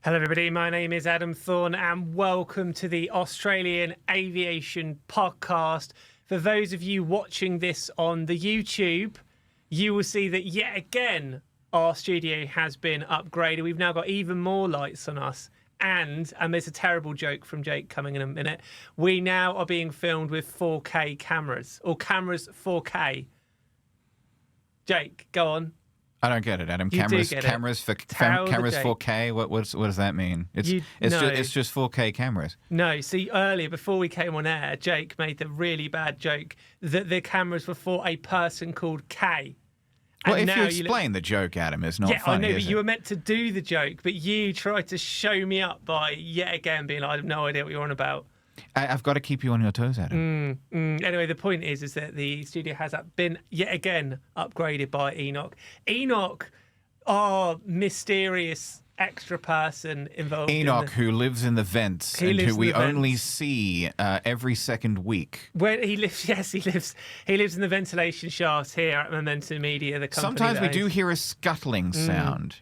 Hello everybody, my name is Adam Thorne and welcome to the Australian Aviation Podcast. For those of you watching this on the YouTube, you will see that yet again our studio has been upgraded. We've now got even more lights on us and there's a terrible joke from Jake coming in a minute, we now are being filmed with 4K cameras, or cameras 4K. Jake, go on. I don't get it, Adam. You Cameras 4K. What does that mean? It's just 4K cameras. No, see, earlier before we came on air, Jake made the really bad joke that the cameras were for a person called K. Well, if you explain the joke, Adam, it's not funny. I know, but is you it? were meant to do the joke, but you tried to show me up by yet again being like, I have no idea what you're on about. I've got to keep you on your toes, Adam. Anyway, the point is that the studio has been yet again upgraded by Enoch. Enoch, our mysterious extra person involved. Enoch, who lives in the vents and who we only see every second week. Where he lives, yes, he lives in the ventilation shafts here at Momentum Media. The company. Sometimes we do hear a scuttling sound.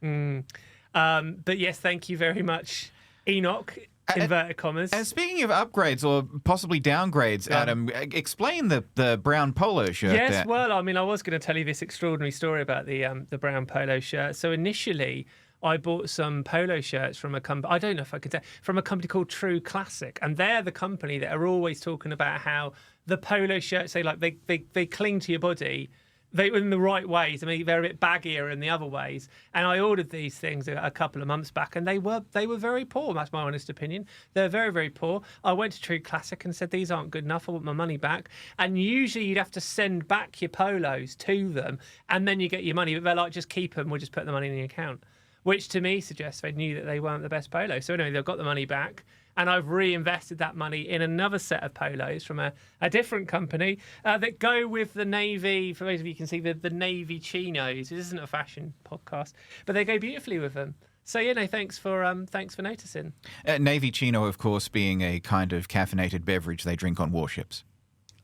But yes, thank you very much, Enoch. Inverted commas. And speaking of upgrades or possibly downgrades, Adam, explain the brown polo shirt. Yes, there. well, I mean, I was going to tell you this extraordinary story about the brown polo shirt. So initially, I bought some polo shirts from a company. I don't know if I could tell, from a company called True Classic, and they're the company that are always talking about how the polo shirts they cling to your body. They were in the right ways. I mean, they're a bit baggier in the other ways. And I ordered these things a couple of months back, and they were very poor. That's my honest opinion. They're very, very poor. I went to True Classic and said, these aren't good enough. I want my money back. And usually you'd have to send back your polos to them, and then you get your money. But they're like, just keep them. We'll just put the money in the account. Which to me suggests they knew that they weren't the best polo. So anyway, they've got the money back. And I've reinvested that money in another set of polos from a different company that go with the navy. For those of you who can see the navy chinos. This isn't a fashion podcast, but they go beautifully with them. So thanks for noticing. Navy chino, of course, being a kind of caffeinated beverage they drink on warships.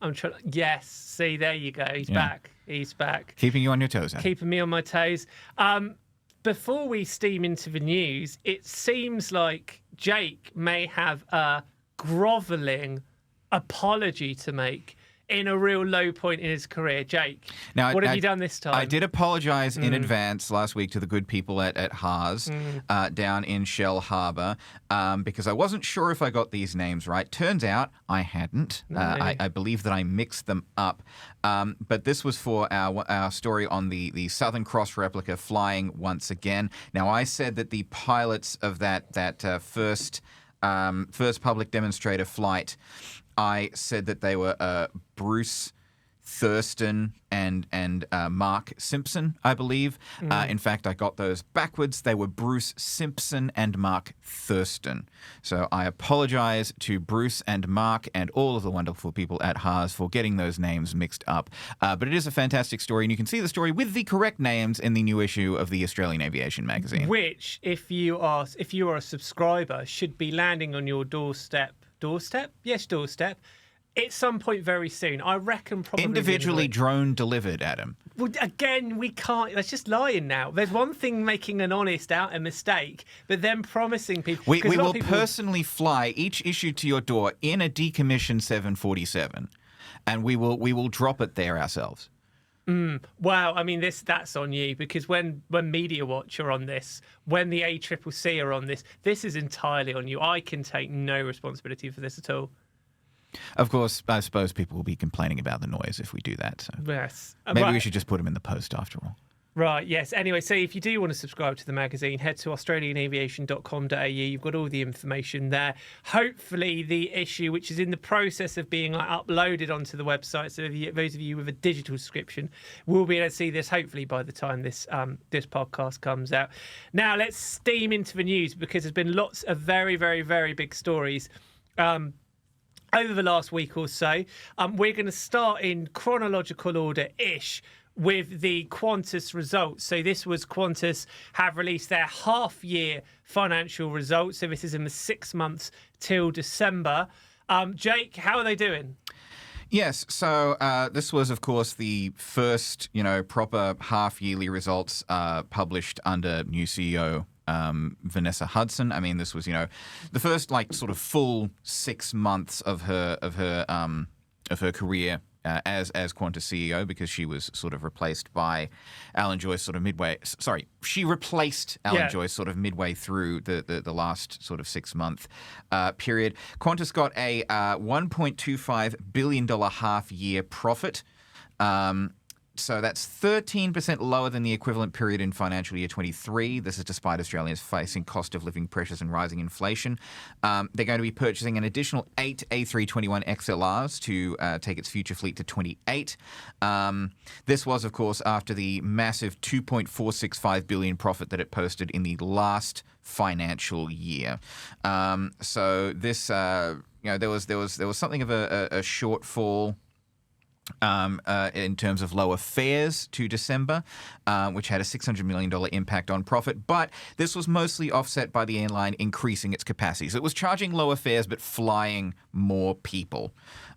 I'm trying. Yes. See, there you go. He's back. He's back. Keeping you on your toes, Adam. Keeping me on my toes. Before we steam into the news, it seems like Jake may have a grovelling apology to make in a real low point in his career. Jake, now, what have you done this time? I did apologise in advance last week to the good people at Haas down in Shell Harbour because I wasn't sure if I got these names right. Turns out I hadn't. No. I believe that I mixed them up. But this was for our story on the Southern Cross replica flying once again. Now, I said that the pilots of that first public demonstrator flight, I said that they were Bruce Thurston and Mark Simpson, I believe. In fact, I got those backwards. They were Bruce Simpson and Mark Thurston. So I apologize to Bruce and Mark and all of the wonderful people at Haas for getting those names mixed up. But it is a fantastic story, and you can see the story with the correct names in the new issue of the Australian Aviation magazine. Which, if you are a subscriber, should be landing on your doorstep. Doorstep? Yes, doorstep. At some point very soon. I reckon probably... Individually drone delivered, Adam. Well, again, we can't... That's just lying now. There's one thing making an honest a mistake, but then promising people... We will personally fly each issue to your door in a decommissioned 747, and we will drop it there ourselves. Wow, I mean, that's on you, because when Media Watch are on this, when the ACCC are on this is entirely on you. I can take no responsibility for this at all. Of course, I suppose people will be complaining about the noise if we do that. So yes. Maybe we should just put them in the post after all. Right, yes. Anyway, so if you do want to subscribe to the magazine, head to australianaviation.com.au. You've got all the information there. Hopefully the issue, which is in the process of being uploaded onto the website, so those of you with a digital subscription will be able to see this hopefully by the time this podcast comes out. Now, let's steam into the news, because there's been lots of very, very, very big stories over the last week or so. We're going to start in chronological order-ish with the Qantas results. So this was Qantas have released their half-year financial results. So this is in the 6 months till December. Jake, how are they doing? Yes, so this was, of course, the first, proper half-yearly results published under new CEO Vanessa Hudson. I mean, this was, the first sort of full 6 months of her career as Qantas CEO, because she was sort of replaced by Alan Joyce sort of midway. Sorry, she replaced Alan Joyce sort of midway through the last sort of 6 month period. Qantas got a $1.25 billion half year profit. So that's 13% lower than the equivalent period in financial year 23. This is despite Australians facing cost of living pressures and rising inflation. They're going to be purchasing an additional 8 A321 XLRs to take its future fleet to 28. This was, of course, after the massive $2.465 billion profit that it posted in the last financial year. So this, there was something of a shortfall in terms of lower fares to December, which had a $600 million impact on profit. But this was mostly offset by the airline increasing its capacity. So it was charging lower fares but flying more people.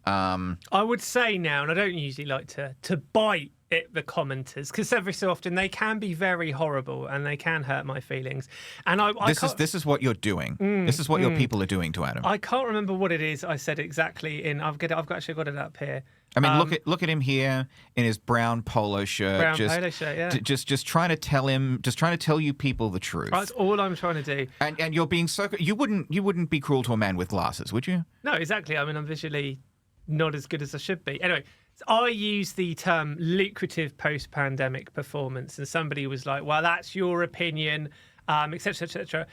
I would say now, and I don't usually like to bite the commenters, because every so often they can be very horrible and they can hurt my feelings. And this is what you're doing. This is what your people are doing to Adam. I can't remember what it is I said exactly. I've actually got it up here. I mean, look at him here in his brown polo shirt. Just trying to tell you people the truth. That's all I'm trying to do. And you're being so. You wouldn't be cruel to a man with glasses, would you? No, exactly. I mean, I'm visually not as good as I should be. Anyway, I use the term lucrative post-pandemic performance, and somebody was like, "Well, that's your opinion." etc., etc.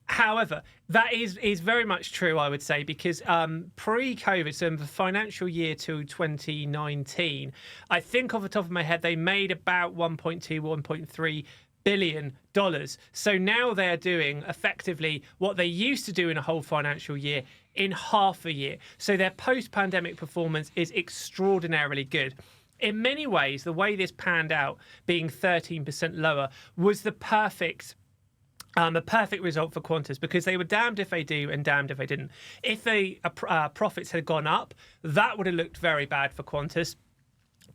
However, that is very much true, I would say, because pre-COVID, so in the financial year to 2019, I think off the top of my head, they made about $1.2, $1.3 billion. So now they're doing effectively what they used to do in a whole financial year in half a year. So their post-pandemic performance is extraordinarily good. In many ways, the way this panned out, being 13% lower, was a perfect result for Qantas, because they were damned if they do and damned if they didn't. If the profits had gone up, that would have looked very bad for Qantas,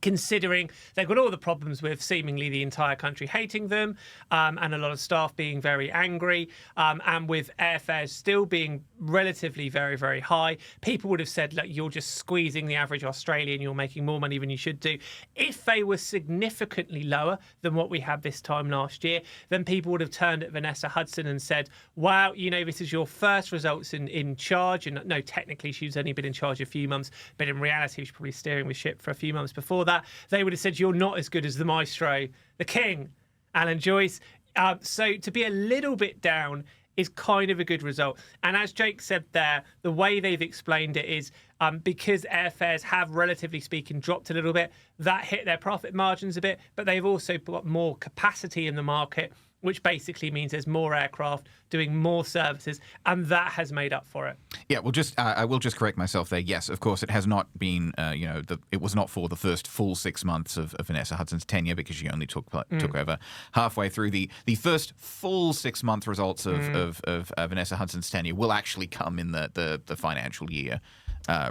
considering they've got all the problems with seemingly the entire country hating them, and a lot of staff being very angry, and with airfares still being relatively very, very high. People would have said, look, you're just squeezing the average Australian, you're making more money than you should do. If they were significantly lower than what we had this time last year, then people would have turned at Vanessa Hudson and said, wow, this is your first results in charge. And no, technically she's only been in charge a few months, but in reality she's probably steering the ship for a few months before that. They would have said, you're not as good as the maestro, the king, Alan Joyce. So to be a little bit down is kind of a good result. And as Jake said there, the way they've explained it is because airfares have, relatively speaking, dropped a little bit, that hit their profit margins a bit, but they've also got more capacity in the market, which basically means there's more aircraft doing more services, and that has made up for it. Yeah, well, I will just correct myself there. Yes, of course, it has not been, it was not for the first full 6 months of Vanessa Hudson's tenure, because she only took over halfway through. The first full 6 month results of Vanessa Hudson's tenure will actually come in the financial year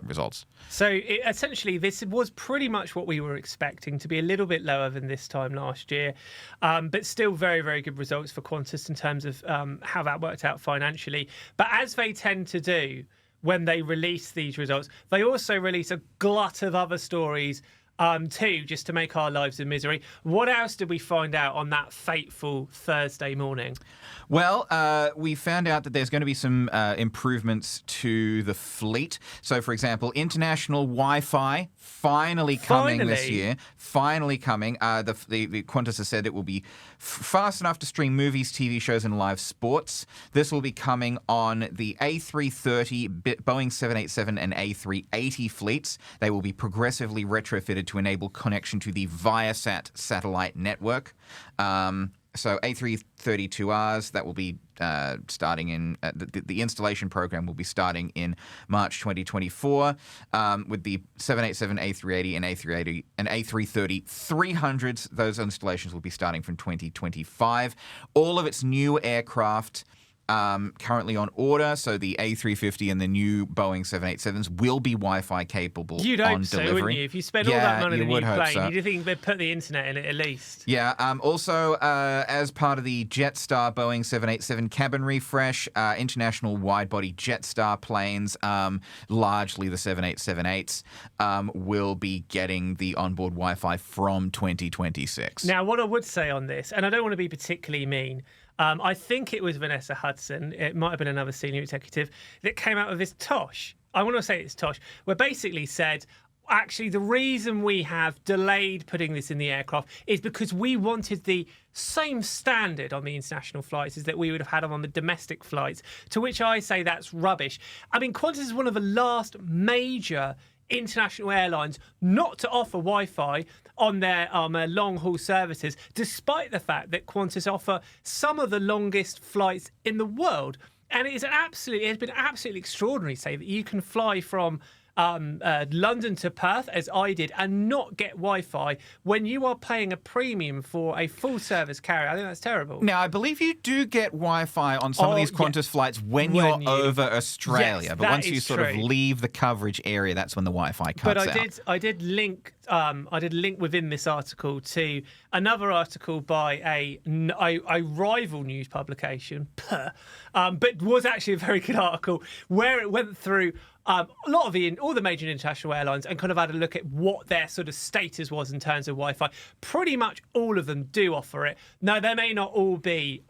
results. So essentially, this was pretty much what we were expecting, to be a little bit lower than this time last year, but still very, very good results for Qantas in terms of how that worked out financially. But as they tend to do when they release these results, they also release a glut of other stories too, just to make our lives a misery. What else did we find out on that fateful Thursday morning? Well, we found out that there's going to be some improvements to the fleet. So, for example, international Wi-Fi finally coming this year. Finally coming. The Qantas has said it will be fast enough to stream movies, TV shows, and live sports. This will be coming on the A330, Boeing 787, and A380 fleets. They will be progressively retrofitted to enable connection to the Viasat satellite network. So A332Rs, that will be starting in the installation program will be starting in March 2024, with the 787, A380, and A330 300s. Those installations will be starting from 2025. All of its new aircraft currently on order. So the A350 and the new Boeing 787s will be Wi-Fi capable You'd on hope so, delivery. wouldn't you? If you spend all that money on a new plane, so. you'd think they'd put the internet in it at least. Yeah. Also, as part of the Jetstar Boeing 787 cabin refresh, international wide-body Jetstar planes, largely the 787-8s, will be getting the onboard Wi-Fi from 2026. Now, what I would say on this, and I don't want to be particularly mean, I think it was Vanessa Hudson, it might have been another senior executive, that came out with this tosh. I want to say it's tosh, where basically said, actually, the reason we have delayed putting this in the aircraft is because we wanted the same standard on the international flights as that we would have had on the domestic flights, to which I say that's rubbish. I mean, Qantas is one of the last major international airlines not to offer Wi-Fi on their long-haul services, despite the fact that Qantas offer some of the longest flights in the world. And it has been absolutely extraordinary, say, that you can fly from London to Perth, as I did, and not get Wi-Fi when you are paying a premium for a full-service carrier. I think that's terrible. Now, I believe you do get Wi-Fi on some of these Qantas flights when you're over Australia, yes, but once you sort true. of leave the coverage area, that's when the Wi-Fi cuts out. But I did link within this article to another article by a rival news publication, but was actually a very good article where it went through a lot of all the major international airlines and kind of had a look at what their sort of status was in terms of Wi-Fi. Pretty much all of them do offer it. Now, they may not all be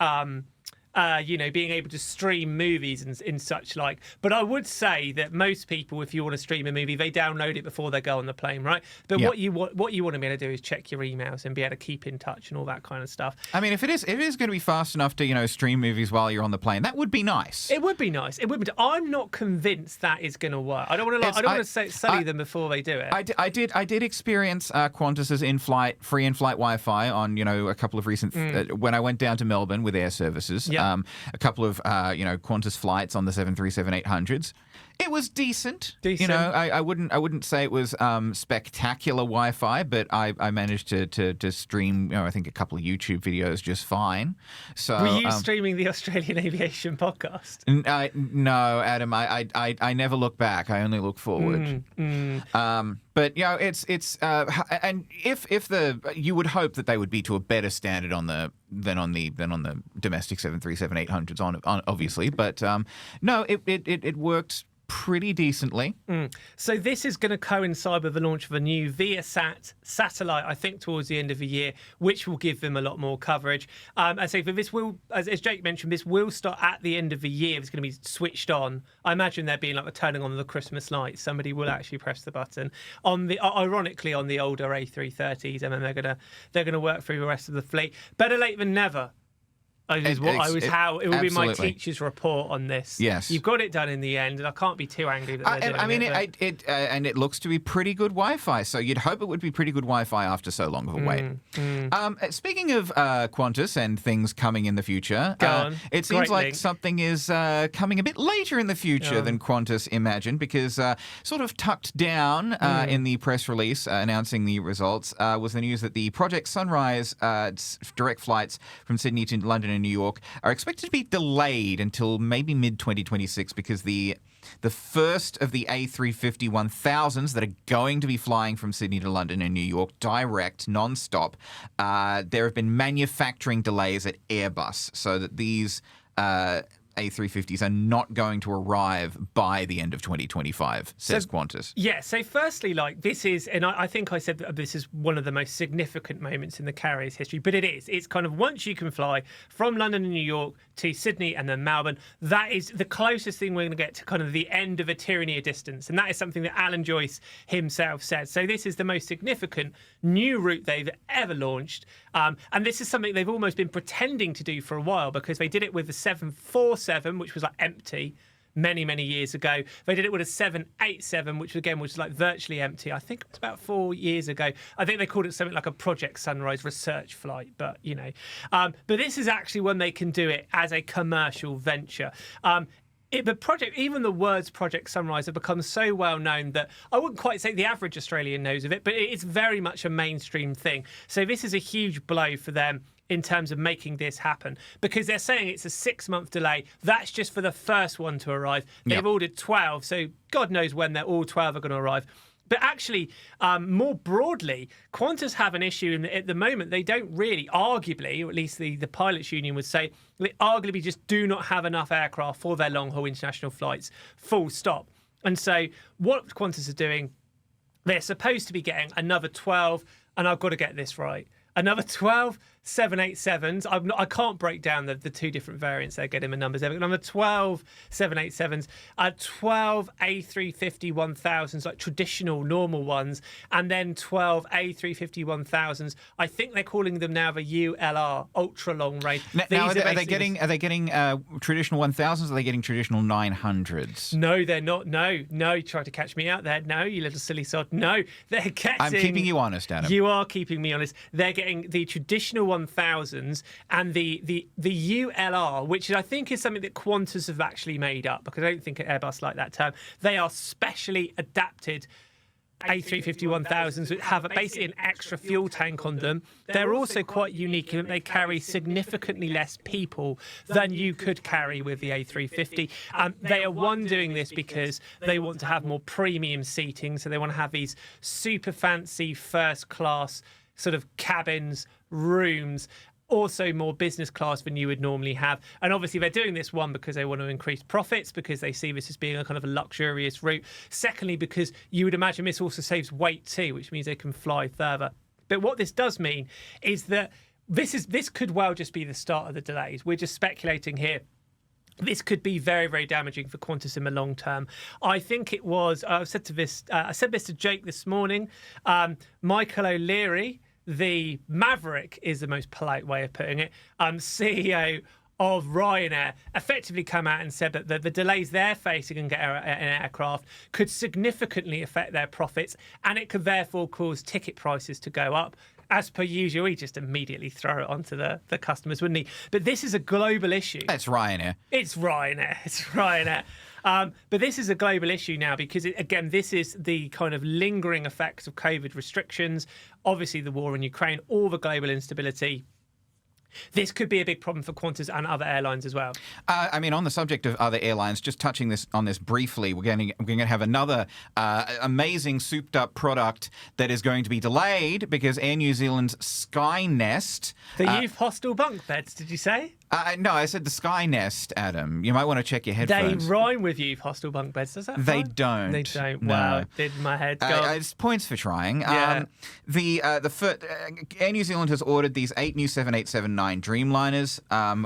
being able to stream movies and such like. But I would say that most people, if you want to stream a movie, they download it before they go on the plane, right? But what you want to be able to do is check your emails and be able to keep in touch and all that kind of stuff. I mean, if it is going to be fast enough to stream movies while you're on the plane, that would be nice. It would be nice. It would be. I'm not convinced that is going to work. I don't want to sully them before they do it. I did experience Qantas's free in-flight Wi-Fi on a couple of recent when I went down to Melbourne with Air Services. Yep. A couple of Qantas flights on the 737-800s. It was decent. I wouldn't say it was spectacular Wi-Fi, but I managed to stream I think a couple of YouTube videos just fine. So were you streaming the Australian Aviation podcast? No, Adam. I never look back. I only look forward. But it's and if you would hope that they would be to a better standard than on the domestic 737-800s on obviously, but no, it worked pretty decently. So this is going to coincide with the launch of a new Viasat satellite, I think, towards the end of the year, which will give them a lot more coverage. I say for this will, as Jake mentioned, this will start at the end of the year. It's going to be switched on. I imagine there being like a turning on the Christmas lights. Somebody will actually press the button ironically on the older A330s, and then they're gonna work through the rest of the fleet. Better late than never. It will be my teacher's report on this. Yes, you've got it done in the end, and I can't be too angry that they're doing it. And it looks to be pretty good Wi-Fi. So you'd hope it would be pretty good Wi-Fi after so long of a wait. Speaking of Qantas and things coming in the future, it seems like something is coming a bit later in the future than Qantas imagined, because sort of tucked down in the press release announcing the results was the news that the Project Sunrise direct flights from Sydney to London and New York are expected to be delayed until maybe mid-2026, because the first of the A350-1000s that are going to be flying from Sydney to London and New York direct, non-stop, there have been manufacturing delays at Airbus, so that these A350s are not going to arrive by the end of 2025, says Qantas. Yeah, so firstly, this is, and I think I said that this is one of the most significant moments in the carrier's history, but it is. It's kind of once you can fly from London and New York to Sydney and then Melbourne, that is the closest thing we're going to get to kind of the end of a tyranny of distance. And that is something that Alan Joyce himself said. So this is the most significant new route they've ever launched. And this is something they've almost been pretending to do for a while, because they did it with the 747, which was empty many, many years ago. They did it with a 787, which again was virtually empty. I think it was about 4 years ago. I think they called it something like a Project Sunrise research flight, but but this is actually when they can do it as a commercial venture. Even the words Project Sunrise have become so well known that I wouldn't quite say the average Australian knows of it, but it's very much a mainstream thing. So this is a huge blow for them in terms of making this happen, because they're saying it's a 6-month delay. That's just for the first one to arrive. They've ordered 12, so God knows when they're all 12 are going to arrive. But actually, more broadly, Qantas have an issue at the moment. They don't really, arguably, or at least the pilots union would say, they arguably just do not have enough aircraft for their long-haul international flights, full stop. And so what Qantas are doing, they're supposed to be getting another 12, and I've got to get this right, another 12 787s. I can't break down the two different variants they're getting the numbers. They've got another 12 787s, 12 A350-1000s, like traditional normal ones, and then 12 A350-1000s. I think they're calling them now the ULR, ultra long range. Now are they getting traditional 1000s? Or are they getting traditional 900s? No, they're not. No, you tried to catch me out there. No, you little silly sod. No, they're getting. I'm keeping you honest, Adam. You are keeping me honest. They're getting the traditional 1000s and the ULR, which I think is something that Qantas have actually made up, because I don't think Airbus like that term. They are specially adapted A350-1000s, which have basically an extra fuel tank on them. They're also quite unique in that they carry significantly less people than you could carry with the A350. They are doing this because they want to have more premium seating, so they want to have these super fancy first class sort of cabins, rooms, also more business class than you would normally have. And obviously they're doing this, one, because they want to increase profits, because they see this as being a kind of a luxurious route. Secondly, because you would imagine this also saves weight too, which means they can fly further. But what this does mean is that this could well just be the start of the delays. We're just speculating here. This could be very, very damaging for Qantas in the long term. I think it was, I said this to Jake this morning, Michael O'Leary, the Maverick is the most polite way of putting it, CEO of Ryanair, effectively come out and said that the delays they're facing in getting an aircraft could significantly affect their profits, and it could therefore cause ticket prices to go up. As per usual, he'd just immediately throw it onto the customers, wouldn't he? But this is a global issue. It's Ryanair. It's Ryanair. But this is a global issue now because, again, this is the kind of lingering effects of COVID restrictions, obviously the war in Ukraine, all the global instability. This could be a big problem for Qantas and other airlines as well. I mean, on the subject of other airlines, just touching on this briefly, we're going to have another amazing souped-up product that is going to be delayed because Air New Zealand's Skynest... The youth hostel bunk beds, did you say? No, I said the Skynest, Adam. You might want to check your headphones. They rhyme with youth hostel bunk beds, does that? They don't. They don't. No. Wow, did my head go? It's points for trying. Yeah. Air New Zealand has ordered these 8 new 787-9 Dreamliners,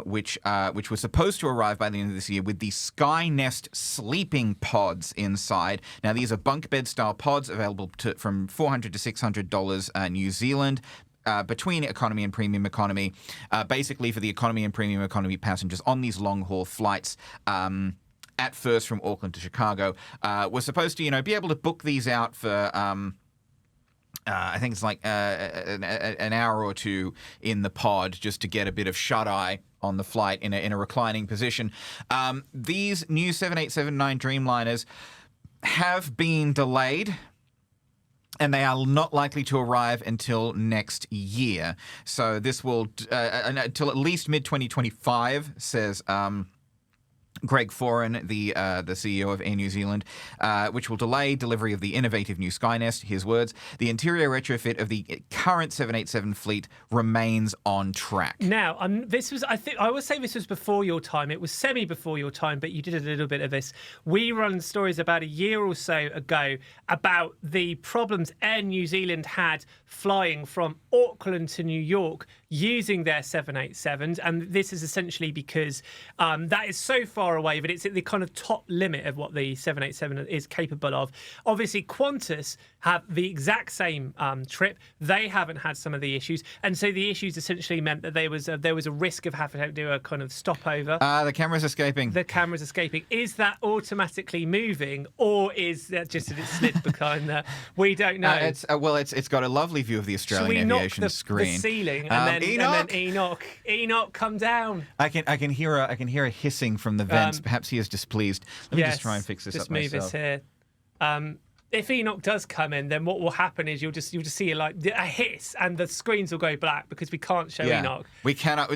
which were supposed to arrive by the end of this year with the Skynest sleeping pods inside. Now, these are bunk bed style pods available from $400 to $600 New Zealand. Between economy and premium economy, basically for the economy and premium economy passengers on these long-haul flights, at first from Auckland to Chicago, we're supposed to, be able to book these out for, I think it's like an hour or two in the pod just to get a bit of shut-eye on the flight in a reclining position. These new 787-9 Dreamliners have been delayed, and they are not likely to arrive until next year. So this will, until at least mid-2025, says Greg Foran, the CEO of Air New Zealand, which will delay delivery of the innovative new Skynest. His words: the interior retrofit of the current 787 fleet remains on track. Now, I would say this was before your time. It was semi before your time, but you did a little bit of this. We run stories about a year or so ago about the problems Air New Zealand had flying from Auckland to New York using their 787s, and this is essentially because that is so far away that it's at the kind of top limit of what the 787 is capable of. Obviously, Qantas have the exact same trip. They haven't had some of the issues, and so the issues essentially meant that there was a risk of having to do a kind of stopover. The camera's escaping. The camera's escaping. Is that automatically moving, or is that just that it slid behind there? We don't know. It's got a lovely view of the Australian aviation screen. The ceiling, and then Enoch, come down. I can hear a hissing from the vents. Perhaps he is displeased. Let me just try and fix this up myself. Just move us here. if Enoch does come in, then what will happen is you'll just see a hiss and the screens will go black because we can't show Enoch. We cannot.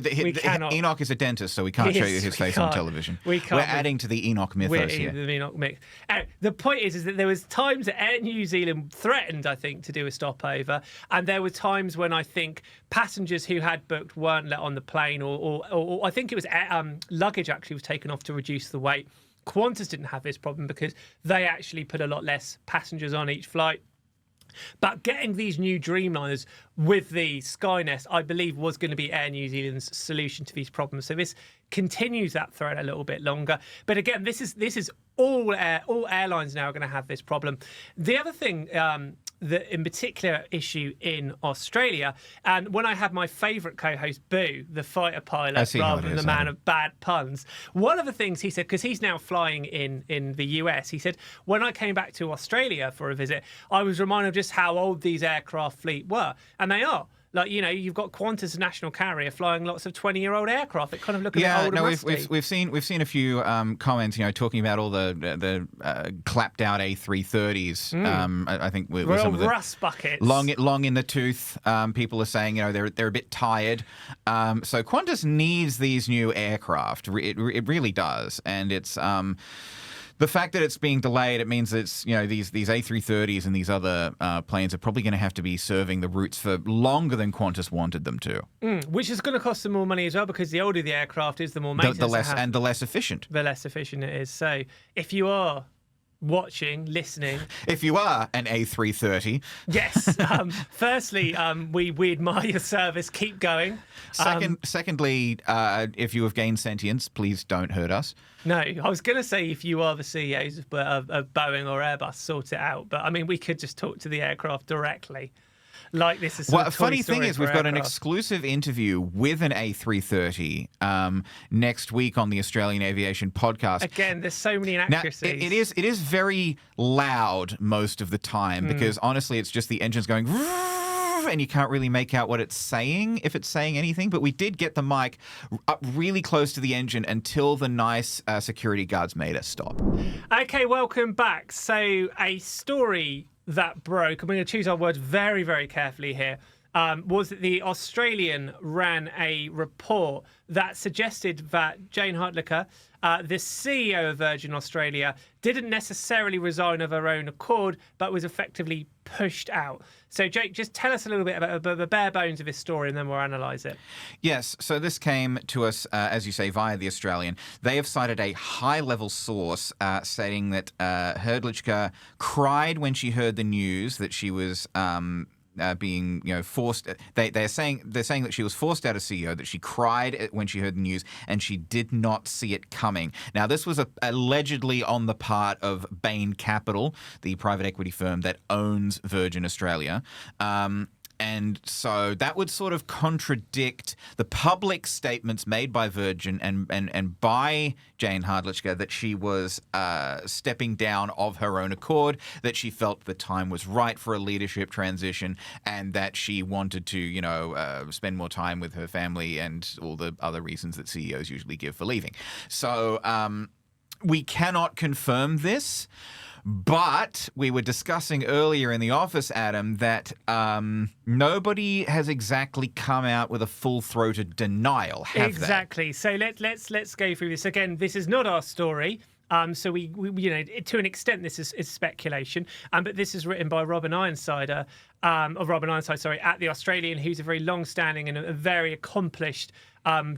Enoch is a dentist, so we can't show you his face on television. We're adding to the Enoch mythos here. The Enoch myth. The point is that there was times that Air New Zealand threatened, I think, to do a stopover, and there were times when I think passengers who had booked weren't let on the plane, or I think it was luggage actually was taken off to reduce the weight. Qantas didn't have this problem because they actually put a lot less passengers on each flight. But getting these new Dreamliners with the Skynest, I believe, was going to be Air New Zealand's solution to these problems. So this continues that thread a little bit longer. But again, this is all airlines now are going to have this problem. The other thing that in particular issue in Australia, and when I had my favourite co-host Boo, the fighter pilot rather than the man of bad puns, one of the things he said, because he's now flying in the US, he said, when I came back to Australia for a visit, I was reminded of just how old these aircraft fleet were, and they are. Like, you know, you've got Qantas national carrier flying lots of 20-year-old aircraft that kind of look a bit old and rusty. We've seen a few comments, you know, talking about all the clapped out A330s. I think with some of the rust buckets, long in the tooth. People are saying, you know, they're a bit tired. So Qantas needs these new aircraft. It really does, and it's. The fact that it's being delayed, it means that it's, you know, these A330s and these other planes are probably going to have to be serving the routes for longer than Qantas wanted them to. Which is going to cost them more money as well, because the older the aircraft is, the more maintenance the less efficient. The less efficient it is. So if you are watching, listening. If you are an A330. Yes. Firstly, we admire your service. Keep going. Secondly, if you have gained sentience, please don't hurt us. No, I was going to say if you are the CEOs of Boeing or Airbus, sort it out. But, I mean, we could just talk to the aircraft directly. Like this is. Well, a funny thing is, we've got an exclusive interview with an A330 next week on the Australian Aviation podcast. Again, there's so many inaccuracies. Now, it is very loud most of the time because honestly, it's just the engines going. And you can't really make out what it's saying, if it's saying anything. But we did get the mic up really close to the engine until the nice security guards made us stop. Okay, welcome back. So a story that broke, I'm going to choose our words very, very carefully here, was that the Australian ran a report that suggested that Jayne Hrdlicka, the CEO of Virgin Australia, didn't necessarily resign of her own accord, but was effectively pushed out. So, Jake, just tell us a little bit about the bare bones of this story, and then we'll analyse it. Yes, so this came to us, as you say, via The Australian. They have cited a high-level source stating that Hrdlicka cried when she heard the news that she was being, you know, forced. They're saying that she was forced out of CEO, that she cried when she heard the news, and she did not see it coming. Now, this was allegedly on the part of Bain Capital, the private equity firm that owns Virgin Australia. And so that would sort of contradict the public statements made by Virgin and by Jayne Hrdlicka that she was stepping down of her own accord, that she felt the time was right for a leadership transition, and that she wanted to, you know, spend more time with her family and all the other reasons that CEOs usually give for leaving. So we cannot confirm this. But we were discussing earlier in the office, Adam, that nobody has exactly come out with a full-throated denial, have exactly. they? So let's go through this again. This is not our story. So we you know, to an extent, this is speculation. But this is written by Robin Ironside, at The Australian, who's a very long-standing and a very accomplished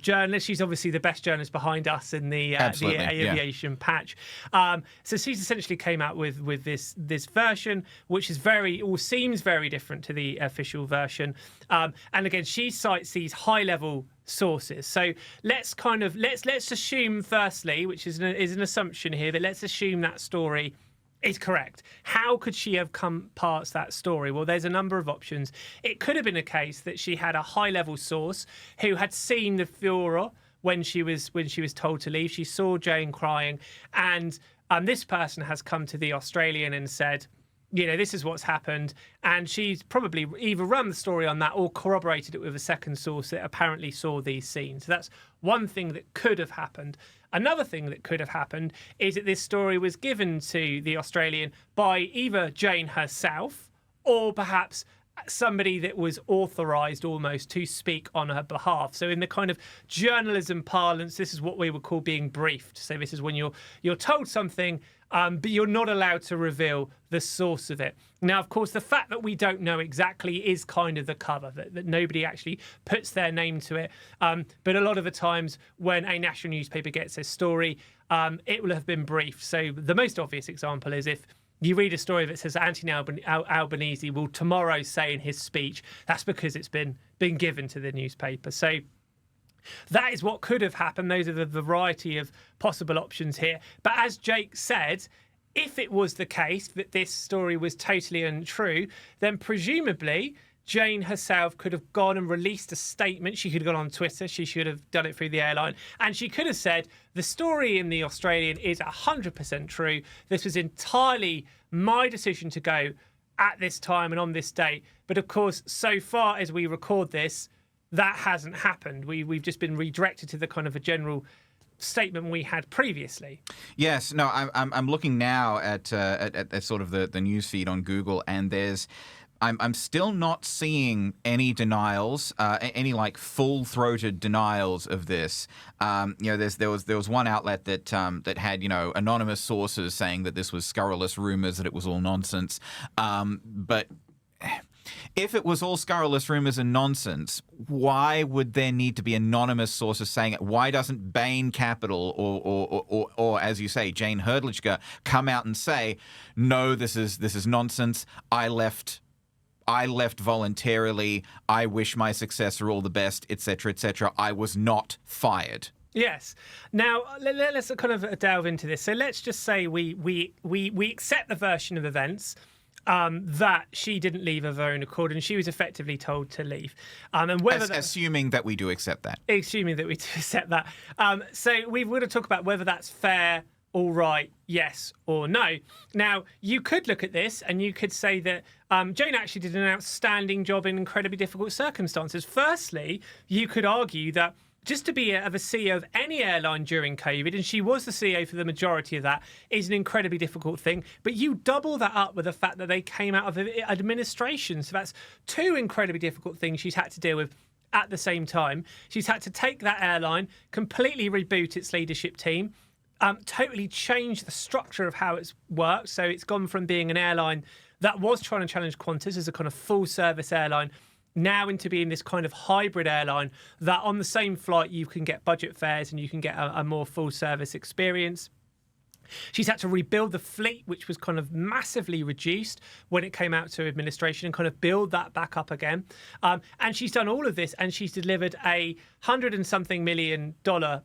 journalist. She's obviously the best journalist behind us in the aviation patch. So she's essentially came out with this version, which is seems very different to the official version. And again, she cites these high-level sources. So let's assume firstly, which is an assumption here, but let's assume that story is correct. How could she have come past that story? Well, there's a number of options. It could have been a case that she had a high-level source who had seen the furor when she was told to leave. She saw Jayne crying, and this person has come to the Australian and said, this is what's happened. And she's probably either run the story on that or corroborated it with a second source that apparently saw these scenes. So that's one thing that could have happened. Another thing that could have happened is that this story was given to the Australian by either Jayne herself or perhaps somebody that was authorised almost to speak on her behalf. So in the kind of journalism parlance, this is what we would call being briefed. So this is when you're told something, but you're not allowed to reveal the source of it. Now, of course, the fact that we don't know exactly is kind of the cover, that nobody actually puts their name to it. But a lot of the times when a national newspaper gets a story, it will have been briefed. So the most obvious example is if you read a story that says Anthony Albanese will tomorrow say in his speech, that's because it's been given to the newspaper. So that is what could have happened. Those are the variety of possible options here. But as Jake said, if it was the case that this story was totally untrue, then presumably Jayne herself could have gone and released a statement. She could have gone on Twitter. She should have done it through the airline. And she could have said, the story in the Australian is 100% true. This was entirely my decision to go at this time and on this date. But of course, so far as we record this, that hasn't happened. We've just been redirected to the kind of a general statement we had previously. Yes, no, I'm looking now at sort of the news feed on Google, and I'm still not seeing any denials, any like full-throated denials of this. There was one outlet that had anonymous sources saying that this was scurrilous rumors, that it was all nonsense. But if it was all scurrilous rumors and nonsense, why would there need to be anonymous sources saying it? Why doesn't Bain Capital or as you say, Jayne Hrdlicka come out and say, no, this is nonsense. I left voluntarily. I wish my successor all the best, etc., etc. I was not fired. Yes. Now let's kind of delve into this. So let's just say we accept the version of events that she didn't leave of her own accord, and she was effectively told to leave. And whether assuming that we do accept that. Assuming that we do accept that. So we've got to talk about whether that's fair, all right, yes or no. Now, you could look at this and you could say that Jayne actually did an outstanding job in incredibly difficult circumstances. Firstly, you could argue that just to be a CEO of any airline during COVID, and she was the CEO for the majority of that, is an incredibly difficult thing. But you double that up with the fact that they came out of administration. So that's two incredibly difficult things she's had to deal with at the same time. She's had to take that airline, completely reboot its leadership team, totally change the structure of how it's worked. So it's gone from being an airline that was trying to challenge Qantas as a kind of full-service airline now into being this kind of hybrid airline that on the same flight you can get budget fares and you can get a more full-service experience. She's had to rebuild the fleet, which was kind of massively reduced when it came out to administration, and kind of build that back up again. And she's done all of this, and she's delivered $100-and-something million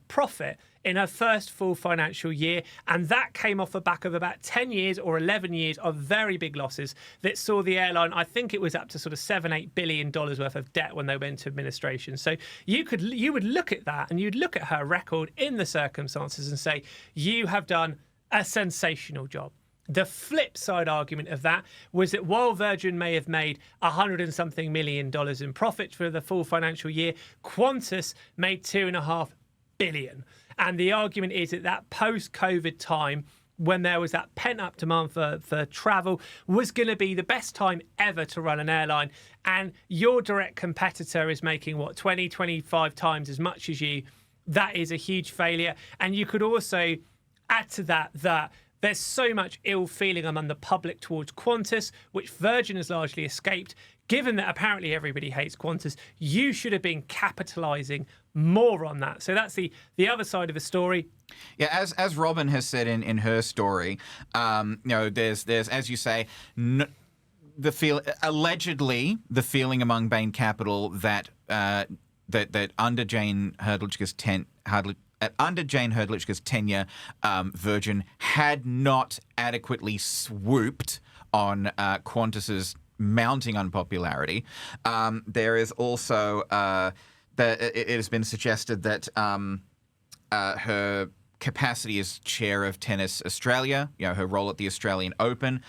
profit in her first full financial year. And that came off the back of about 10 years or 11 years of very big losses that saw the airline, I think it was up to sort of $7-8 billion worth of debt when they went to administration. So you would look at that and you'd look at her record in the circumstances and say, you have done a sensational job. The flip side argument of that was that while Virgin may have made $100-and-something million in profit for the full financial year, Qantas made $2.5 billion. And the argument is that post-COVID time, when there was that pent-up demand for travel, was going to be the best time ever to run an airline. And your direct competitor is making, 20, 25 times as much as you. That is a huge failure. And you could also add to that there's so much ill feeling among the public towards Qantas, which Virgin has largely escaped. Given that apparently everybody hates Qantas, you should have been capitalising more on that. So that's the other side of the story. Yeah, as Robin has said in her story, there's as you say, allegedly the feeling among Bain Capital that under Jayne Hrdlicka's tenure, Virgin had not adequately swooped on Qantas's mounting unpopularity. There is also that it has been suggested that her capacity as chair of Tennis Australia, her role at the Australian Open,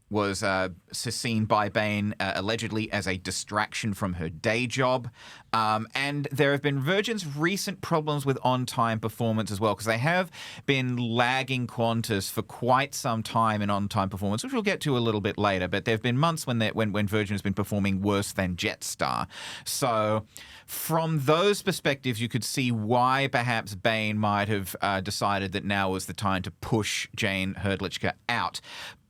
was seen by Bain allegedly as a distraction from her day job. And there have been Virgin's recent problems with on-time performance as well, because they have been lagging Qantas for quite some time in on-time performance, which we'll get to a little bit later. But there have been months when Virgin has been performing worse than Jetstar. So from those perspectives, you could see why perhaps Bain might have decided that now was the time to push Jayne Hrdlicka out.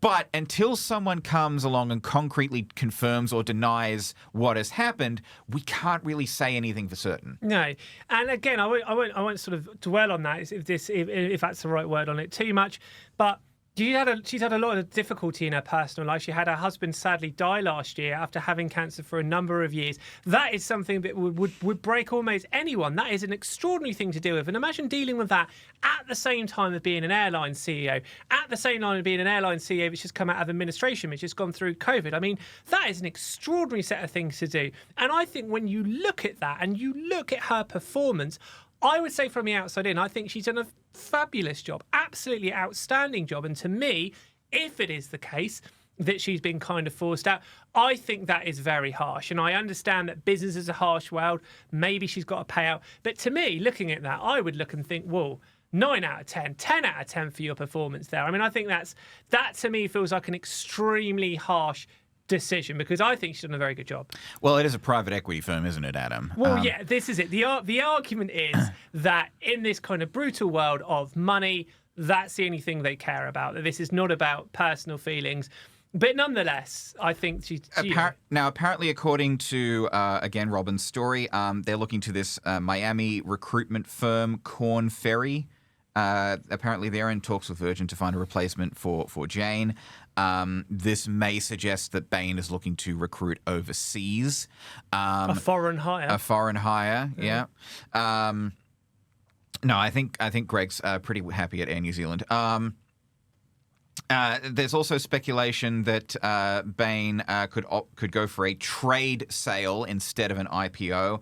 But until someone comes along and concretely confirms or denies what has happened, we can't really say anything for certain. No, and again, I won't sort of dwell on that if that's the right word on it too much. But she's had a lot of difficulty in her personal life. She had her husband sadly die last year after having cancer for a number of years. That is something that would break almost anyone. That is an extraordinary thing to deal with. And imagine dealing with that at the same time of being an airline CEO, at the same time of being an airline CEO which has come out of administration, which has gone through COVID. I mean, that is an extraordinary set of things to do. And I think when you look at that and you look at her performance, I would say from the outside in, I think she's done a fabulous job, absolutely outstanding job. And to me, if it is the case that she's been kind of forced out, I think that is very harsh. And I understand that business is a harsh world. Maybe she's got a payout. But to me, looking at that, I would look and think, well, 9 out of 10, 10 out of 10 for your performance there. I mean, I think that to me feels like an extremely harsh decision, because I think she's done a very good job. Well, it is a private equity firm, isn't it, Adam? Well, yeah, this is it. The argument is that in this kind of brutal world of money, that's the only thing they care about. That this is not about personal feelings. But nonetheless, I think Now, apparently, according to, again, Robin's story, they're looking to this Miami recruitment firm, Korn Ferry. Apparently, they're in talks with Virgin to find a replacement for Jayne. This may suggest that Bain is looking to recruit overseas. A foreign hire. A foreign hire, yeah. No, I think Greg's pretty happy at Air New Zealand. There's also speculation that Bain could go for a trade sale instead of an IPO.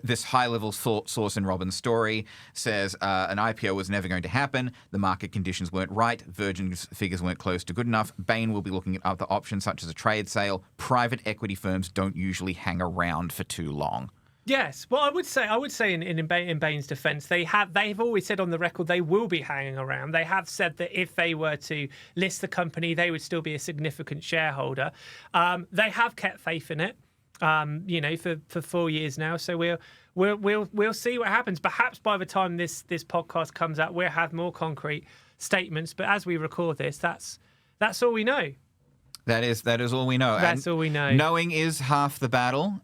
This high-level source in Robin's story says an IPO was never going to happen. The market conditions weren't right. Virgin's figures weren't close to good enough. Bain will be looking at other options such as a trade sale. Private equity firms don't usually hang around for too long. Yes, well, I would say in Bain's defence, they've always said on the record they will be hanging around. They have said that if they were to list the company, they would still be a significant shareholder. They have kept faith in it, for 4 years now. So we'll see what happens. Perhaps by the time this podcast comes out, we'll have more concrete statements. But as we record this, that's all we know. That is all we know. That's all we know. Knowing is half the battle.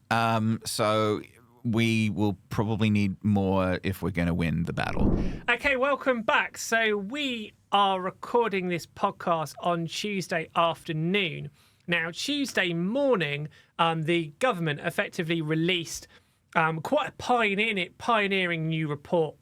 So we will probably need more if we're going to win the battle. Okay, welcome back. So we are recording this podcast on Tuesday afternoon. Now, Tuesday morning, the government effectively released quite a pioneering new report,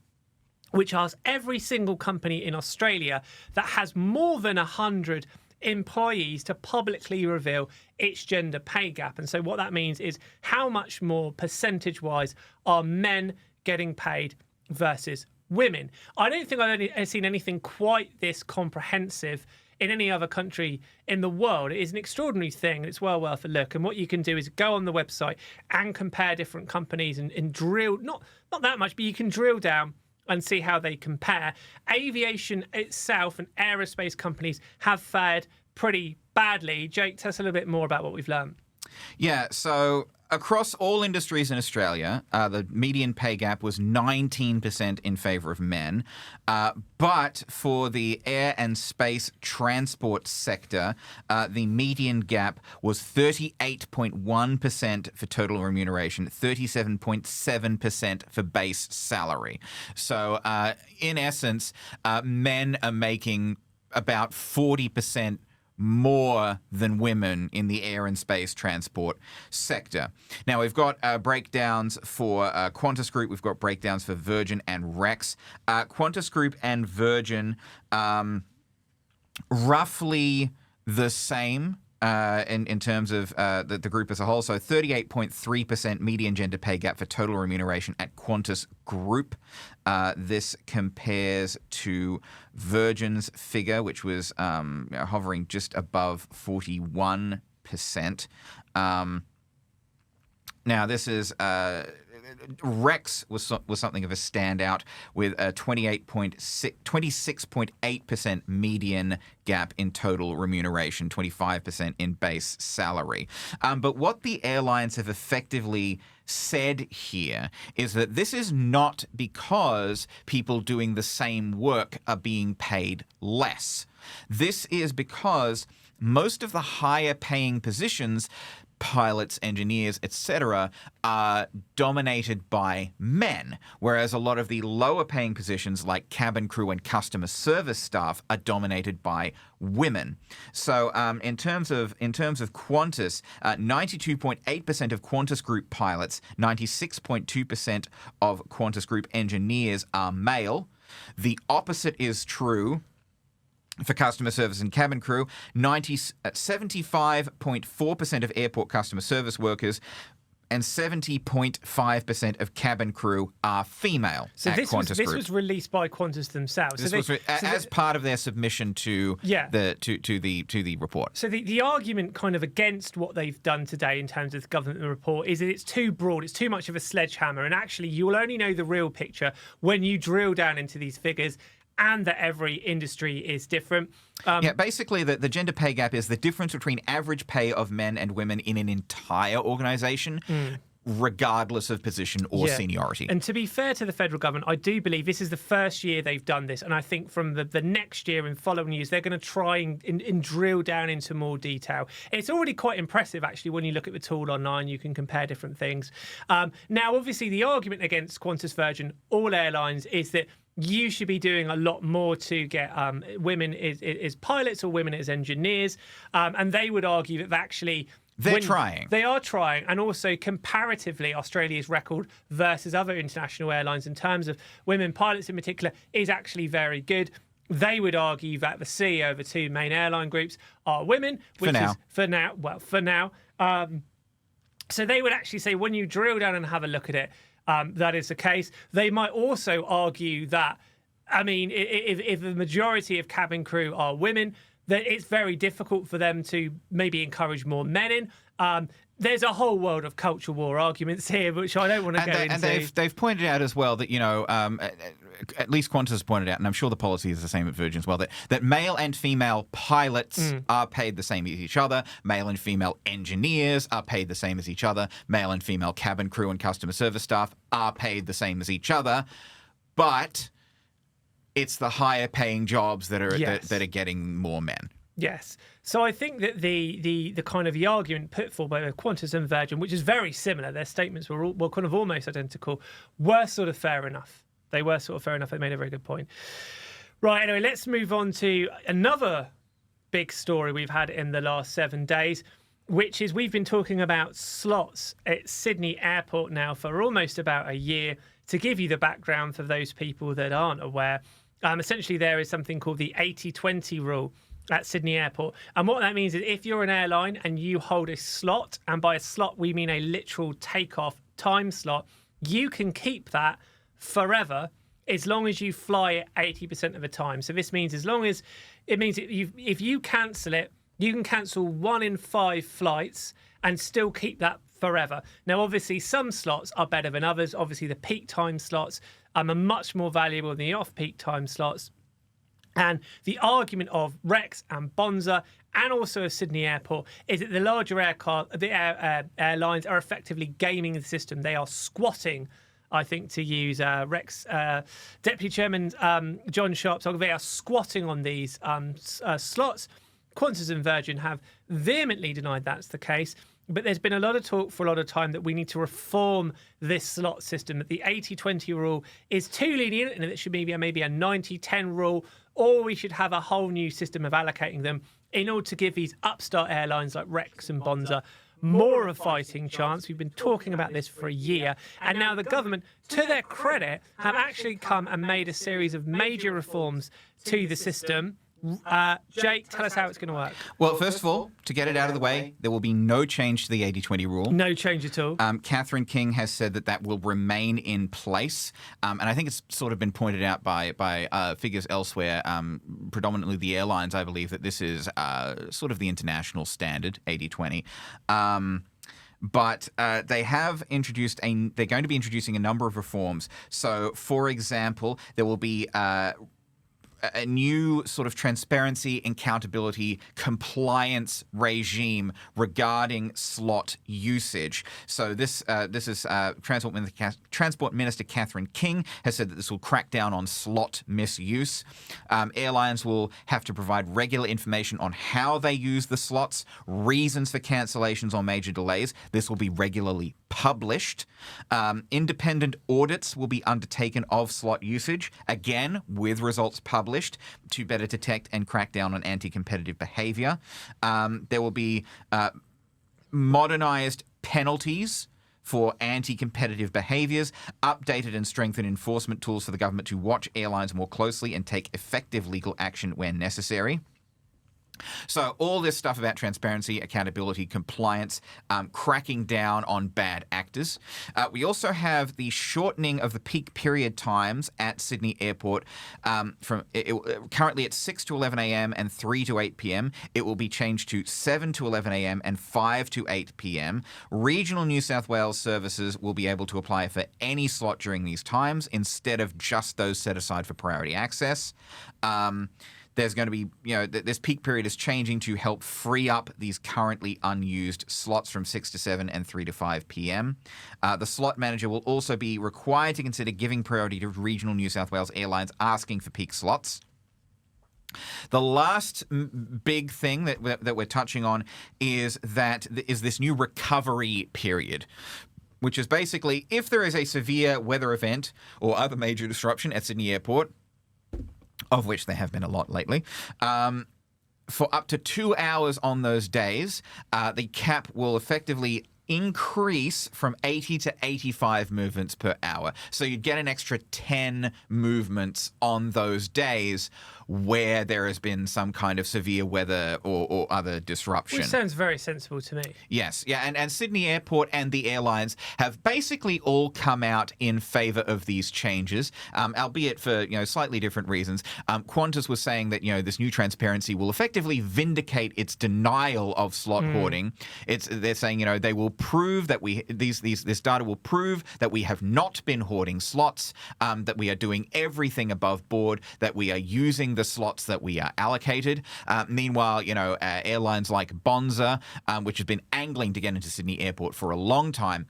which asks every single company in Australia that has more than 100 employees to publicly reveal its gender pay gap. And so what that means is how much more percentage-wise are men getting paid versus women. I don't think I've seen anything quite this comprehensive in any other country in the world. It is an extraordinary thing. It's well worth a look. And what you can do is go on the website and compare different companies and drill, not that much, but you can drill down and see how they compare. Aviation itself and aerospace companies have fared pretty badly. Jake, tell us a little bit more about what we've learned. Yeah, so across all industries in Australia, the median pay gap was 19% in favour of men. But for the air and space transport sector, the median gap was 38.1% for total remuneration, 37.7% for base salary. So in essence, men are making about 40% more than women in the air and space transport sector. Now, we've got breakdowns for Qantas Group. We've got breakdowns for Virgin and Rex. Qantas Group and Virgin, roughly the same in terms of the group as a whole. So 38.3% median gender pay gap for total remuneration at Qantas Group. This compares to Virgin's figure, which was hovering just above 41%. Now, this is Rex was something of a standout with a 26.8% median gap in total remuneration, 25% in base salary. But what the airlines have effectively said here is that this is not because people doing the same work are being paid less. This is because most of the higher paying positions, pilots, engineers, etc., are dominated by men, whereas a lot of the lower paying positions like cabin crew and customer service staff are dominated by women. So in terms of Qantas, 92.8% of Qantas Group pilots, 96.2% of Qantas Group engineers are male. The opposite is true for customer service and cabin crew. 75.4% of airport customer service workers and 70.5% of cabin crew are female at Qantas Group. This was released by Qantas themselves. This was as part of their submission to the report. So the argument kind of against what they've done today in terms of the government report is that it's too broad, it's too much of a sledgehammer, and actually you'll only know the real picture when you drill down into these figures, and that every industry is different. Basically, the gender pay gap is the difference between average pay of men and women in an entire organisation, regardless of position or seniority. And to be fair to the federal government, I do believe this is the first year they've done this, and I think from the next year and following years, they're going to try and drill down into more detail. It's already quite impressive, actually, when you look at the tool online. You can compare different things. Now, obviously, the argument against Qantas, Virgin, all airlines is that you should be doing a lot more to get women as pilots or women as engineers. And they would argue that actually They're trying. They are trying. And also comparatively, Australia's record versus other international airlines in terms of women pilots in particular is actually very good. They would argue that the CEO of the two main airline groups are women. Which for now. So they would actually say when you drill down and have a look at it, that is the case. They might also argue that, I mean, if the majority of cabin crew are women, that it's very difficult for them to maybe encourage more men in. There's a whole world of culture war arguments here, which I don't want to go into. And they've pointed out as well that, at least Qantas has pointed out, and I'm sure the policy is the same at Virgin as well, that male and female pilots are paid the same as each other, male and female engineers are paid the same as each other, male and female cabin crew and customer service staff are paid the same as each other, but it's the higher paying jobs that are getting more men. Yes. So I think that the kind of the argument put forward by Qantas and Virgin, which is very similar, their statements were kind of almost identical, were sort of fair enough. They were sort of fair enough. They made a very good point. Right, anyway, let's move on to another big story we've had in the last 7 days, which is we've been talking about slots at Sydney Airport now for almost about a year. To give you the background for those people that aren't aware, essentially there is something called the 80-20 rule at Sydney Airport. And what that means is if you're an airline and you hold a slot, and by a slot we mean a literal takeoff time slot, you can keep that forever as long as you fly it 80% of the time. So this means if you cancel it, you can cancel 1 in 5 flights and still keep that forever. Now, obviously, some slots are better than others. Obviously, the peak time slots are much more valuable than the off-peak time slots. And the argument of Rex and Bonza and also of Sydney Airport is that the larger airlines are effectively gaming the system. They are squatting, I think, to use Rex Deputy Chairman John Sharp's, they are squatting on these slots. Qantas and Virgin have vehemently denied that's the case. But there's been a lot of talk for a lot of time that we need to reform this slot system, that the 80-20 rule is too lenient and it should maybe a 90-10 rule, or we should have a whole new system of allocating them in order to give these upstart airlines like Rex and Bonza more of a fighting chance. We've been talking about this for a year, and now the government, to their credit, have actually come and made a series of major reforms to the system. Jake, tell us how it's going to work. Well, first of all, to get it out of the way, there will be no change to the 80-20 rule. No change at all. Catherine King has said that will remain in place. And I think it's sort of been pointed out by figures elsewhere, predominantly the airlines, I believe, that this is sort of the international standard, 80-20. But they have introduced they're going to be introducing a number of reforms. So, for example, there will be a new sort of transparency, accountability, compliance regime regarding slot usage. So this is Transport Minister Catherine King has said that this will crack down on slot misuse. Airlines will have to provide regular information on how they use the slots, reasons for cancellations or major delays. This will be regularly published. Independent audits will be undertaken of slot usage, again, with results published to better detect and crack down on anti-competitive behavior. There will be modernized penalties for anti-competitive behaviors, updated and strengthened enforcement tools for the government to watch airlines more closely and take effective legal action when necessary. So all this stuff about transparency, accountability, compliance, cracking down on bad actors. We also have the shortening of the peak period times at Sydney Airport currently it's 6 to 11 a.m. and 3 to 8 p.m. It will be changed to 7 to 11 a.m. and 5 to 8 p.m. Regional New South Wales services will be able to apply for any slot during these times instead of just those set aside for priority access. There's going to be, this peak period is changing to help free up these currently unused slots from 6 to 7 and 3 to 5 p.m. The slot manager will also be required to consider giving priority to regional New South Wales airlines asking for peak slots. The last big thing that we're touching on is this new recovery period, which is basically if there is a severe weather event or other major disruption at Sydney Airport, of which there have been a lot lately, for up to 2 hours on those days, the cap will effectively increase from 80 to 85 movements per hour. So you'd get an extra 10 movements on those days where there has been some kind of severe weather or other disruption. Which sounds very sensible to me. Yes, yeah, and Sydney Airport and the airlines have basically all come out in favour of these changes, albeit for slightly different reasons. Qantas was saying that this new transparency will effectively vindicate its denial of slot hoarding. They're saying they will prove that this data will prove that we have not been hoarding slots, that we are doing everything above board, that we are using the slots that we are allocated. Meanwhile, airlines like Bonza, which has been angling to get into Sydney Airport for a long time,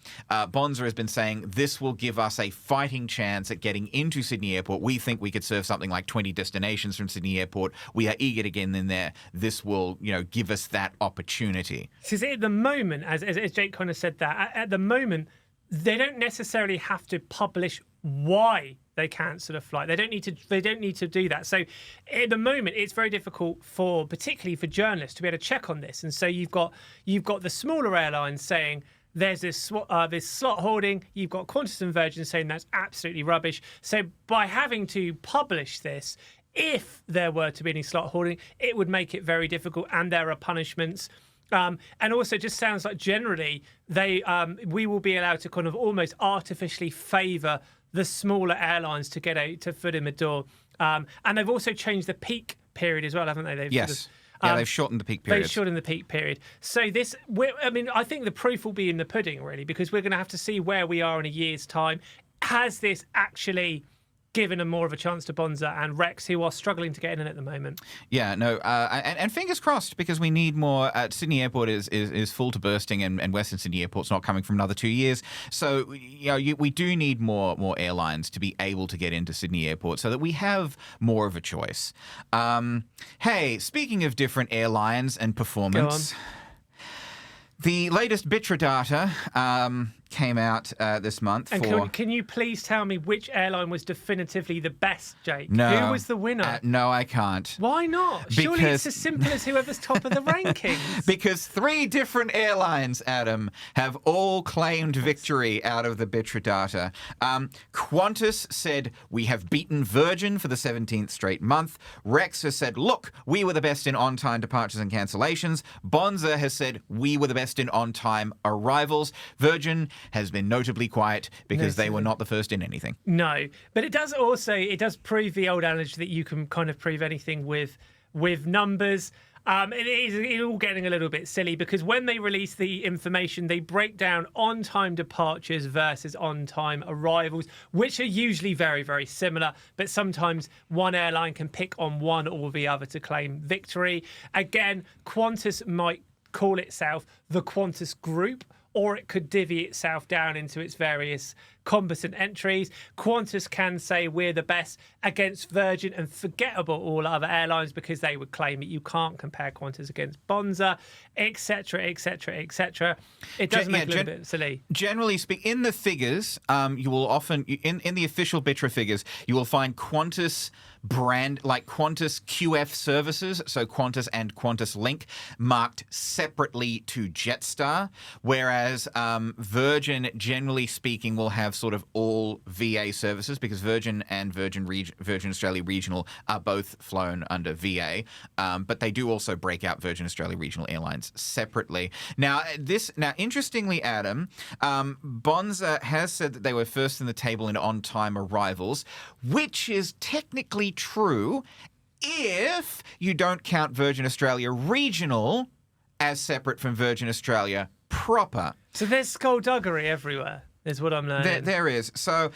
Bonza has been saying this will give us a fighting chance at getting into Sydney Airport. We think we could serve something like 20 destinations from Sydney Airport. We are eager to get in there. This will, give us that opportunity. Because at the moment, as Jake kind of said that, at the moment, they don't necessarily have to publish why they cancel a flight. They don't need to do that. So at the moment, it's very difficult particularly for journalists to be able to check on this. And so you've got the smaller airlines saying there's this slot hoarding. You've got Qantas and Virgin saying that's absolutely rubbish. So by having to publish this, if there were to be any slot hoarding, it would make it very difficult, and there are punishments. And also, it just sounds like generally we will be allowed to kind of almost artificially favour the smaller airlines to get a foot in the door. And they've also changed the peak period as well, haven't they? Yes. They've shortened the peak period. They've shortened the peak period. So I think the proof will be in the pudding, really, because we're going to have to see where we are in a year's time. Has this actually given more of a chance to Bonza and Rex, who are struggling to get in at the moment? Yeah, no, and fingers crossed, because we need more. Sydney Airport is full to bursting, and Western Sydney Airport's not coming for another 2 years. So we do need more airlines to be able to get into Sydney Airport so that we have more of a choice. Hey, speaking of different airlines and performance, the latest Bitra data came out this month. And can you please tell me which airline was definitively the best, Jake? No. Who was the winner? No, I can't. Why not? Surely it's as simple as whoever's top of the rankings. Because 3 different airlines, Adam, have all claimed victory out of the Bitra data. Qantas said, we have beaten Virgin for the 17th straight month. Rex has said, look, we were the best in on-time departures and cancellations. Bonza has said, we were the best in on-time arrivals. Virgin has been notably quiet because they were not the first in anything. No, but it does prove the old adage that you can kind of prove anything with numbers. It's all getting a little bit silly because when they release the information, they break down on-time departures versus on-time arrivals, which are usually very, very similar. But sometimes one airline can pick on one or the other to claim victory. Again, Qantas might call itself the Qantas Group, or it could divvy itself down into its various combatant entries. Qantas can say we're the best against Virgin and forget about all other airlines because they would claim it. You can't compare Qantas against Bonza, etc., etc., etc. It does make it a little bit silly. Generally speaking, in the figures, you will often, in the official Bitra figures, you will find Qantas brand, like Qantas QF services, so Qantas and Qantas Link, marked separately to Jetstar, whereas Virgin, generally speaking, will have sort of all VA services because Virgin and Virgin Australia Regional are both flown under VA, but they do also break out Virgin Australia Regional Airlines separately. Now, interestingly, Adam, Bonza has said that they were first in the table in on-time arrivals, which is technically true if you don't count Virgin Australia Regional as separate from Virgin Australia proper. So there's skullduggery everywhere, is what I'm learning. There is. So,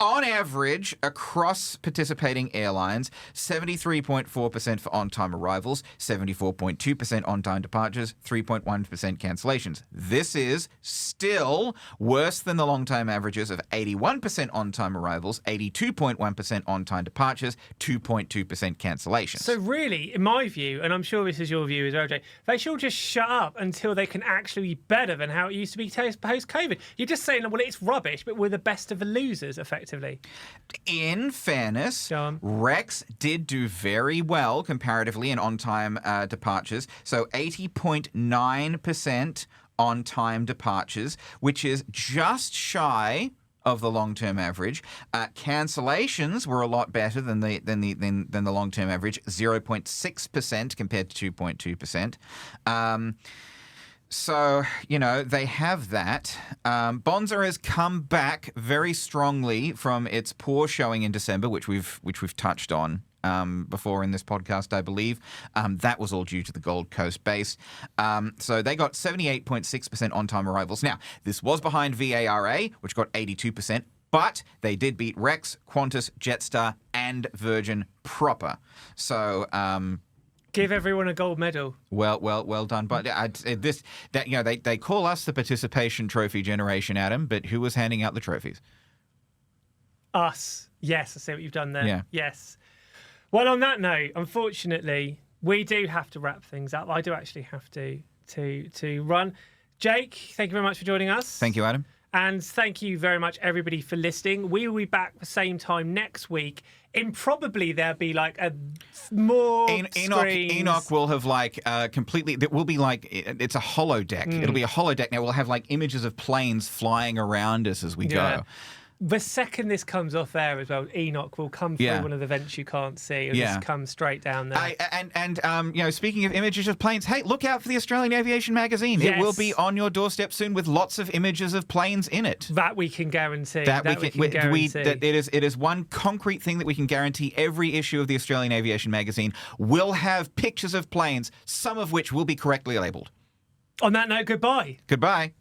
on average, across participating airlines, 73.4% for on-time arrivals, 74.2% on-time departures, 3.1% cancellations. This is still worse than the long-term averages of 81% on-time arrivals, 82.1% on-time departures, 2.2% cancellations. So really, in my view, and I'm sure this is your view as well, Jay, they should just shut up until they can actually be better than how it used to be post-COVID. You're just saying, well, it's rubbish, but we're the best of the losers, effectively. In fairness, Rex did do very well comparatively in on-time departures. So 80.9% on-time departures, which is just shy of the long-term average. Cancellations were a lot better than the long-term average, 0.6% compared to 2.2%. So, they have that. Bonza has come back very strongly from its poor showing in December, which we've touched on before in this podcast, I believe. That was all due to the Gold Coast base. So they got 78.6% on-time arrivals. Now, this was behind VARA, which got 82%, but they did beat Rex, Qantas, Jetstar, and Virgin proper. So, give everyone a gold medal. Well done. But they call us the participation trophy generation, Adam. But who was handing out the trophies? Us. Yes, I see what you've done there. Yeah. Yes. Well, on that note, unfortunately, we do have to wrap things up. I do actually have to run. Jake, thank you very much for joining us. Thank you, Adam. And thank you very much, everybody, for listening. We will be back the same time next week. Probably there'll be like a more screens. Enoch will have completely. It will be like it's a holodeck. It'll be a holodeck. Now we'll have like images of planes flying around us as we go. The second this comes off air as well, Enoch will come through one of the vents you can't see. It'll just come straight down there. Speaking of images of planes, hey, look out for the Australian Aviation magazine. Yes. It will be on your doorstep soon with lots of images of planes in it. That we can guarantee. It is one concrete thing that we can guarantee. Every issue of the Australian Aviation magazine will have pictures of planes, some of which will be correctly labelled. On that note, goodbye. Goodbye.